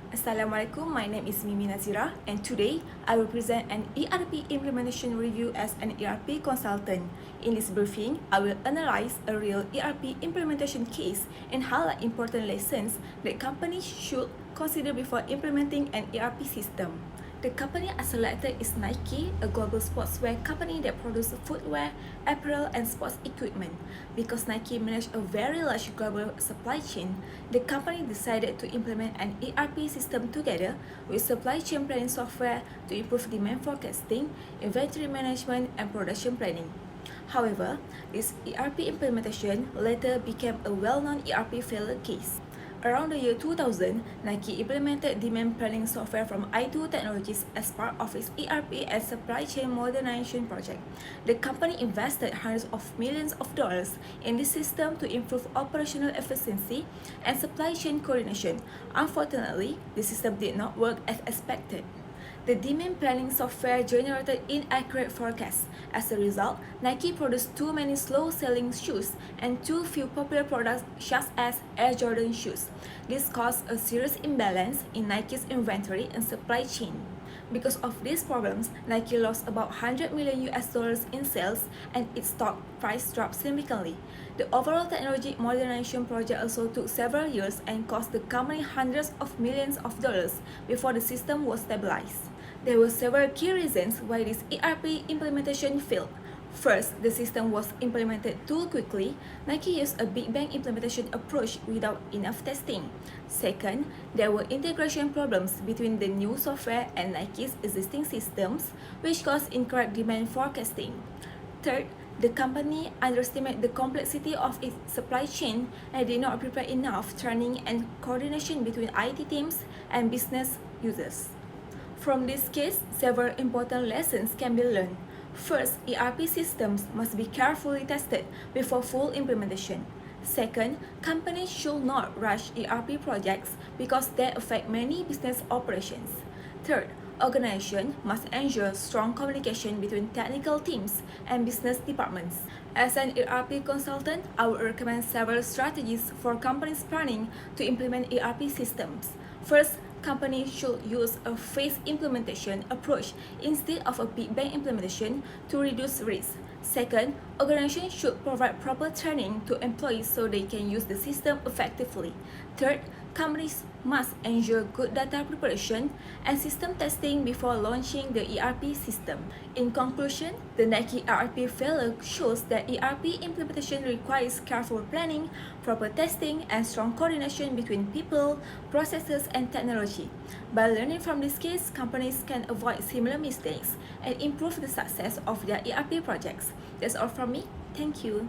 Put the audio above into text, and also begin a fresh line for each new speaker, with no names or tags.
Assalamualaikum, my name is Mimi Nazira, and today I will present an ERP implementation review as an ERP consultant. In this briefing, I will analyze a real ERP implementation case and highlight important lessons that companies should consider before implementing an ERP system. The company I selected is Nike, a global sportswear company that produces footwear, apparel, and sports equipment. Because Nike managed a very large global supply chain, the company decided to implement an ERP system together with supply chain planning software to improve demand forecasting, inventory management, and production planning. However, this ERP implementation later became a well-known ERP failure case. Around the year 2000, Nike implemented demand planning software from i2 Technologies as part of its ERP and supply chain modernization project. The company invested hundreds of millions of dollars in this system to improve operational efficiency and supply chain coordination. Unfortunately, the system did not work as expected. The demand planning software generated inaccurate forecasts. As a result, Nike produced too many slow-selling shoes and too few popular products such as Air Jordan shoes. This caused a serious imbalance in Nike's inventory and supply chain. Because of these problems, Nike lost about $100 million in sales and its stock price dropped significantly. The overall technology modernization project also took several years and cost the company hundreds of millions of dollars before the system was stabilized. There were several key reasons why this ERP implementation failed. First, the system was implemented too quickly. Nike used a Big Bang implementation approach without enough testing. Second, there were integration problems between the new software and Nike's existing systems, which caused incorrect demand forecasting. Third, the company underestimated the complexity of its supply chain and did not prepare enough training and coordination between IT teams and business users. From this case, several important lessons can be learned. First, ERP systems must be carefully tested before full implementation. Second, companies should not rush ERP projects because they affect many business operations. Third, organizations must ensure strong communication between technical teams and business departments. As an ERP consultant, I would recommend several strategies for companies planning to implement ERP systems. First, companies should use a phased implementation approach instead of a Big Bang implementation to reduce risk. Second, organizations should provide proper training to employees so they can use the system effectively. Third, companies must ensure good data preparation and system testing before launching the ERP system. In conclusion, the Nike ERP failure shows that ERP implementation requires careful planning, proper testing, and strong coordination between people, processes, and technology. By learning from this case, companies can avoid similar mistakes and improve the success of their ERP projects. That's all from me. Thank you.